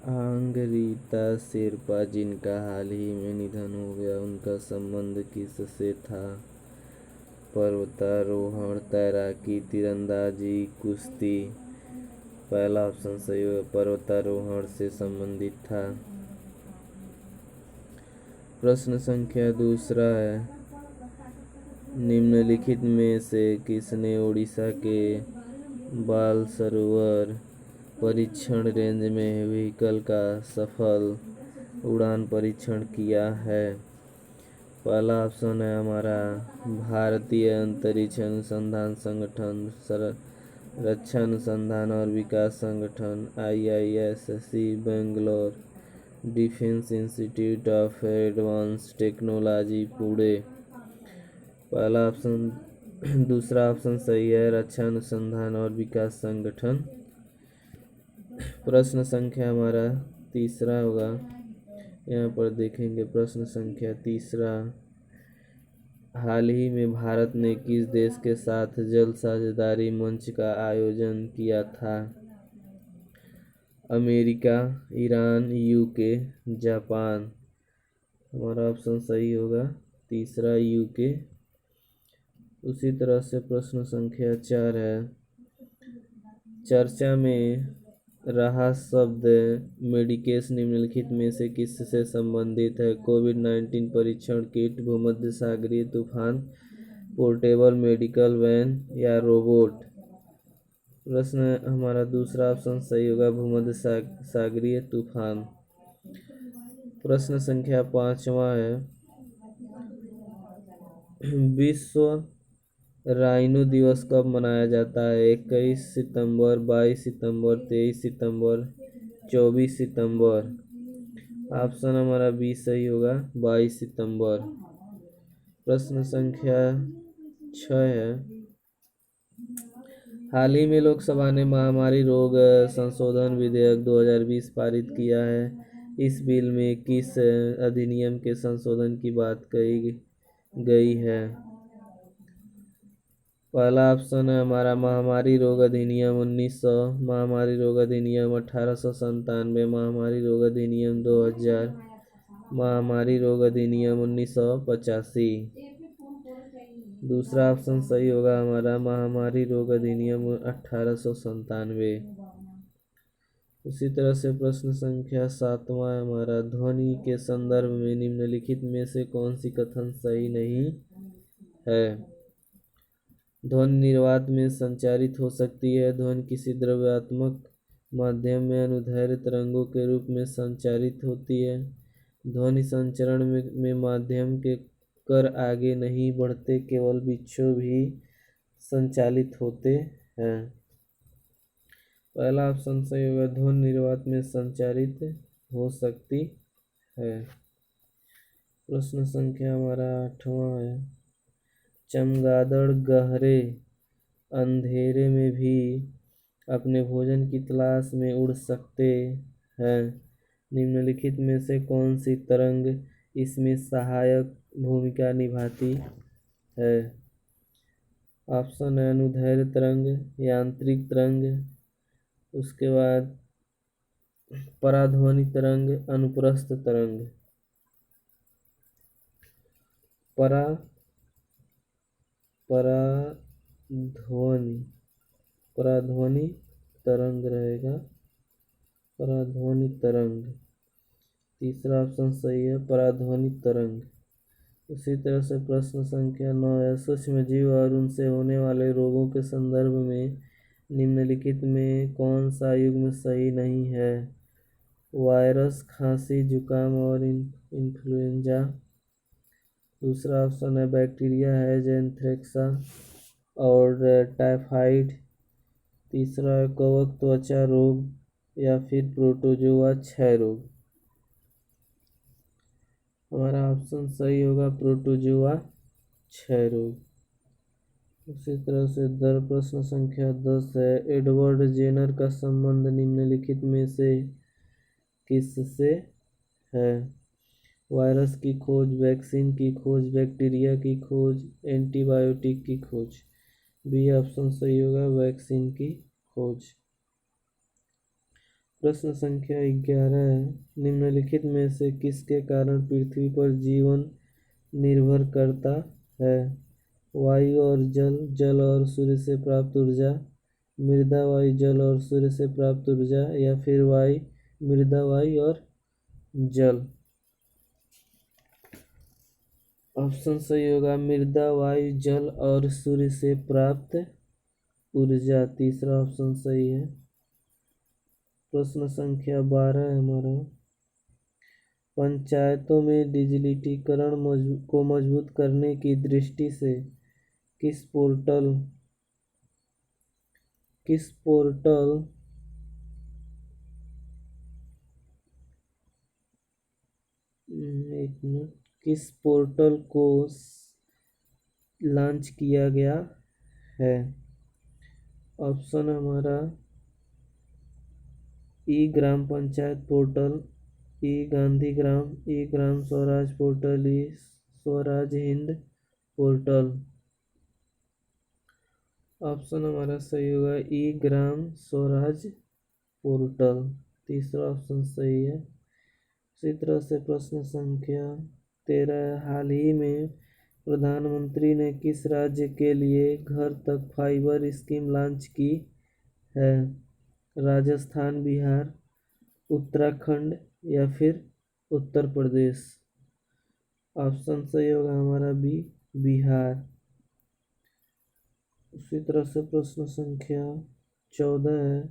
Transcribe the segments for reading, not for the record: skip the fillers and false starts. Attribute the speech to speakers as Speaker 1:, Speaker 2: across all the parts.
Speaker 1: आंगरीता शेरपा, जिनका हाल ही में निधन हो गया, उनका संबंध किससे था? पर्वतारोहण, तैराकी, तीरंदाजी, कुश्ती। पहला ऑप्शन सही होगा, पर्वतारोहण से संबंधित था। प्रश्न संख्या दूसरा है, निम्नलिखित में से किसने उड़ीसा के बालसरोवर परीक्षण रेंज में व्हीकल का सफल उड़ान परीक्षण किया है? पहला ऑप्शन है हमारा भारतीय अंतरिक्ष अनुसंधान संगठन, रक्षा अनुसंधान और विकास संगठन IISc Bangalore, defence institute of advance technology Pune. पहला ऑप्शन, दूसरा ऑप्शन सही है, रक्षा अनुसंधान और विकास संगठन। प्रश्न संख्या हमारा तीसरा होगा, यहाँ पर देखेंगे प्रश्न संख्या तीसरा, हाल ही में भारत ने किस देश के साथ जल साझेदारी मंच का आयोजन किया था? America, Iran, UK, Japan. हमारा ऑप्शन सही होगा तीसरा, UK। उसी तरह से प्रश्न संख्या 4 है, चर्चा में रहा शब्द मेडिकेस निम्नलिखित में से किससे संबंधित है? कोविड-19 परीक्षण किट, भूमध्य सागरीय तूफान, पोर्टेबल मेडिकल वैन या रोबोट। प्रश्न हमारा दूसरा ऑप्शन सही होगा, भूमध्य सागरीय तूफान। प्रश्न संख्या 5वां है, विश्व राइनो दिवस कब मनाया जाता है? 21 सितंबर, 22 सितंबर, 23 सितंबर, 24 सितंबर। ऑप्शन हमारा बी सही होगा, 22 सितंबर। प्रश्न संख्या 6 है, हाल ही में लोकसभा ने महामारी रोग संशोधन विधेयक 2020 पारित किया है। इस बिल में किस अधिनियम के संशोधन की बात कही गई है? पहला ऑप्शन है हमारा महामारी रोग अधिनियम 1900, महामारी रोग अधिनियम 1897, महामारी रोग अधिनियम 2000, महामारी रोग अधिनियम 1985। दूसरा ऑप्शन सही होगा हमारा महामारी रोग अधिनियम 1897। उसी तरह से प्रश्न संख्या 7वां हमारा, ध्वनि के संदर्भ में निम्नलिखित में से कौन सी कथन सही नहीं है? ध्वनि निर्वात में संचारित हो सकती है। ध्वनि किसी द्रव्यात्मक माध्यम में अनुदैर्ध्य तरंगों के रूप में संचारित होती है। ध्वनि संचरण में माध्यम के कर आगे नहीं बढ़ते, केवल विक्षोभ ही संचालित होते हैं। पहला ऑप्शन सही होगा, ध्वनि निर्वात में संचारित हो सकती है। प्रश्न संख्या हमारा 8वां है, चमगादड़ गहरे अंधेरे में भी अपने भोजन की तलाश में उड़ सकते हैं। निम्नलिखित में से कौन सी तरंग इसमें सहायक भूमिका निभाती है? ऑप्शन है अनुदैर्ध्य तरंग, यांत्रिक तरंग, उसके बाद पराध्वनि तरंग, अनुप्रस्थ तरंग। पराध्वनि तरंग रहेगा, पराध्वनि तरंग। तीसरा ऑप्शन सही है, पराध्वनि तरंग। उसी तरह से प्रश्न संख्या 9 है, सूक्ष्म जीव और उनसे होने वाले रोगों के संदर्भ में निम्नलिखित में कौन सा युग्म सही नहीं है? वायरस, खांसी, जुकाम और इन्फ्लुएंजा। दूसरा ऑप्शन है बैक्टीरिया है, एंथ्रेक्स और टाइफाइड। तीसरा है कवक त्वचा रोग या फिर प्रोटोजोआ क्षय रोग। हमारा ऑप्शन सही होगा प्रोटोजोआ क्षय रोग। उसी तरह से प्रश्न संख्या 10 है, एडवर्ड जेनर का संबंध निम्नलिखित में से किससे है? वायरस की खोज, वैक्सीन की खोज, बैक्टीरिया की खोज, एंटीबायोटिक की खोज। बी ऑप्शन सही होगा, वैक्सीन की खोज। प्रश्न संख्या 11 है, निम्नलिखित में से किसके कारण पृथ्वी पर जीवन निर्भर करता है? वायु और जल, जल और सूर्य से प्राप्त ऊर्जा, मृदा वायु जल और सूर्य से प्राप्त ऊर्जा, या फिर वायु मृदा वायु और जल। ऑप्शन सही होगा मृदा वायु जल और सूर्य से प्राप्त ऊर्जा। तीसरा ऑप्शन सही है। प्रश्न संख्या 12 है हमारा, पंचायतों में डिजिटलीकरण को मजबूत करने की दृष्टि से किस पोर्टल एक मिनट, किस पोर्टल को लॉन्च किया गया है? ऑप्शन हमारा ई ग्राम पंचायत पोर्टल, ई गांधी ग्राम, ई ग्राम स्वराज पोर्टल, ई स्वराज हिंद पोर्टल। ऑप्शन हमारा सही होगा ई ग्राम स्वराज पोर्टल। तीसरा ऑप्शन सही है। इसी तरह से प्रश्न संख्या 13, हाल ही में प्रधानमंत्री ने किस राज्य के लिए घर तक फाइबर स्कीम लॉन्च की है? राजस्थान, बिहार, उत्तराखंड या फिर उत्तर प्रदेश। ऑप्शन सही होगा हमारा बी, बिहार। उसी तरह से प्रश्न संख्या 14 है,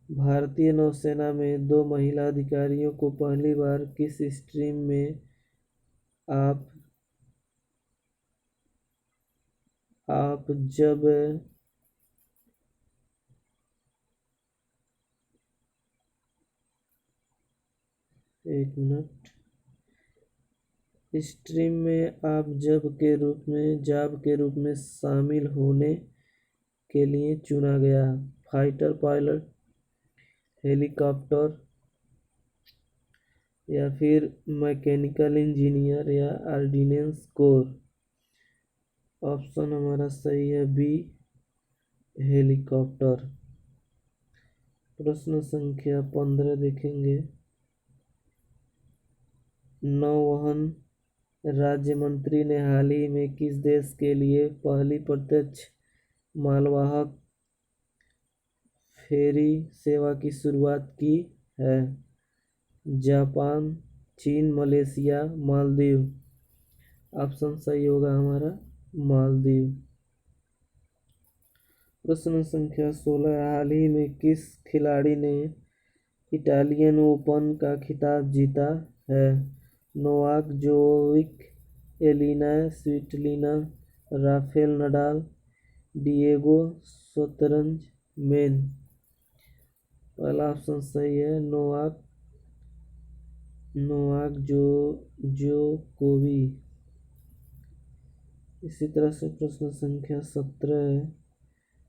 Speaker 1: भारतीय नौसेना में 2 महिला अधिकारियों को पहली बार किस स्ट्रीम में आप जब एक मिनट, स्ट्रीम में आप जॉब के रूप में शामिल होने के लिए चुना गया? फाइटर पायलट, हेलीकॉप्टर, या फिर मैकेनिकल इंजीनियर, या ऑर्डिनेंस कोर। ऑप्शन हमारा सही है बी, हेलीकॉप्टर। प्रश्न संख्या 15 देखेंगे, नौवहन राज्य मंत्री ने हाल ही में किस देश के लिए पहली प्रत्यक्ष मालवाहक फेरी सेवा की शुरुआत की है? जापान, चीन, मलेशिया, मालदीव। ऑप्शन सही होगा हमारा मालदीव। प्रश्न संख्या 16, हाल ही में किस खिलाड़ी ने इटालियन ओपन का खिताब जीता है? नोवाक जोकोविच, एलिना स्विटोलिना, राफेल नडाल, डिएगो शतरंज मैन। पहला ऑप्शन सही है, नोवाक जोकोविच। इसी तरह से प्रश्न संख्या 17 है,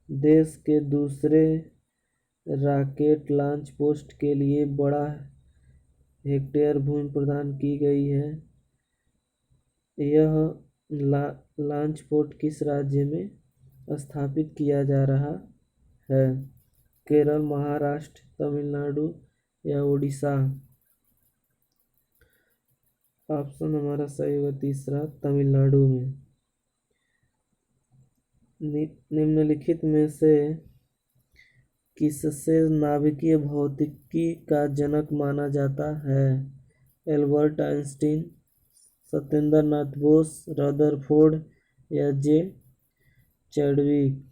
Speaker 1: देश के दूसरे रॉकेट लॉन्च पोस्ट के लिए बड़ा हेक्टेयर भूमि प्रदान की गई है। यह लॉन्च पोस्ट किस राज्य में स्थापित किया जा रहा है? केरल, महाराष्ट्र, तमिलनाडु या उड़ीसा। ऑप्शन हमारा सही होगा तीसरा, तमिलनाडु में। निम्नलिखित में से किससे नाभिकीय भौतिकी का जनक माना जाता है? Albert Einstein, Satyendra Nath Bose, Rutherford या जे चैडविक।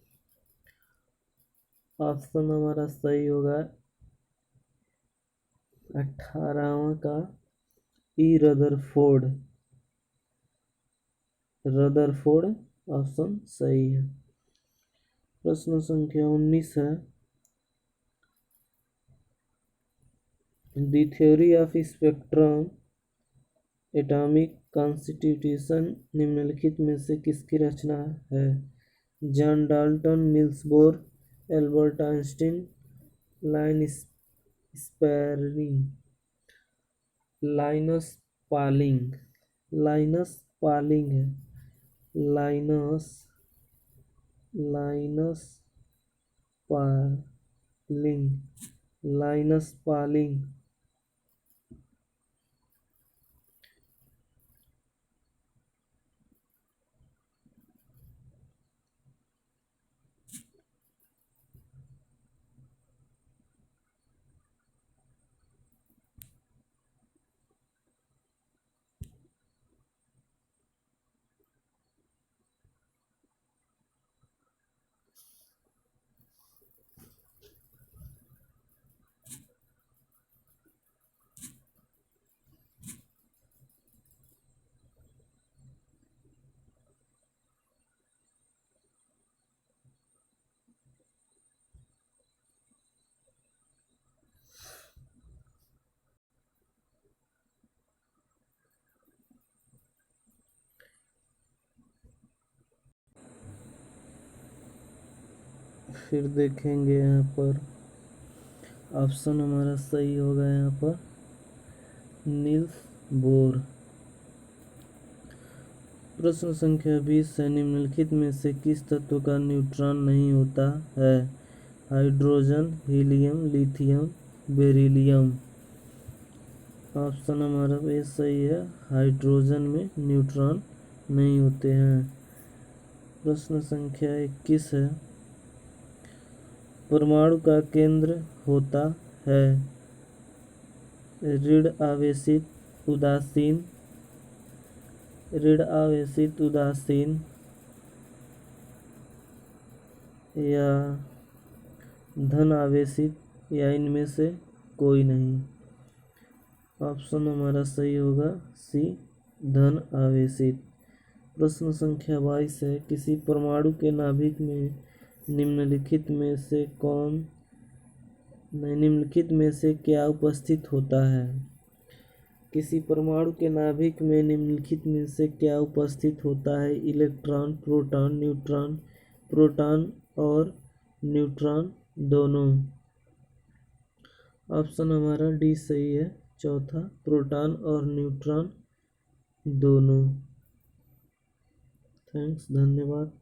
Speaker 1: ऑप्शन हमारा सही होगा 18वां का ई रदरफोर्ड। ऑप्शन सही है। प्रश्न संख्या 19 है, the theory of spectrum atomic constitution निम्नलिखित में से किसकी रचना है? John Dalton, Niels Bohr, Albert Einstein, Linus Spanning. Linus Pauling है। Linus Pauling. Linus Pauling. फिर देखेंगे यहाँ पर ऑप्शन हमारा सही होगा यहाँ पर नील्स बोर। प्रश्न संख्या 20 है, निम्नलिखित में से किस तत्व का न्यूट्रॉन नहीं होता है? Hydrogen, helium, lithium, beryllium. Option हमारा ये सही है, हाइड्रोजन में न्यूट्रॉन नहीं होते हैं। प्रश्न संख्या 21 है, परमाणु का केंद्र होता है ऋण आवेशित उदासीन, ऋण आवेशित उदासीन या धन आवेशित या इनमें से कोई नहीं। ऑप्शन हमारा सही होगा सी, धन आवेशित। प्रश्न संख्या 22 है, किसी परमाणु के नाभिक में निम्नलिखित में से क्या उपस्थित होता है? किसी परमाणु के नाभिक में निम्नलिखित में से क्या उपस्थित होता है? इलेक्ट्रॉन, प्रोटॉन, न्यूट्रॉन, प्रोटॉन और न्यूट्रॉन दोनों। ऑप्शन हमारा डी सही है, चौथा, प्रोटॉन और न्यूट्रॉन दोनों। थैंक्स, धन्यवाद।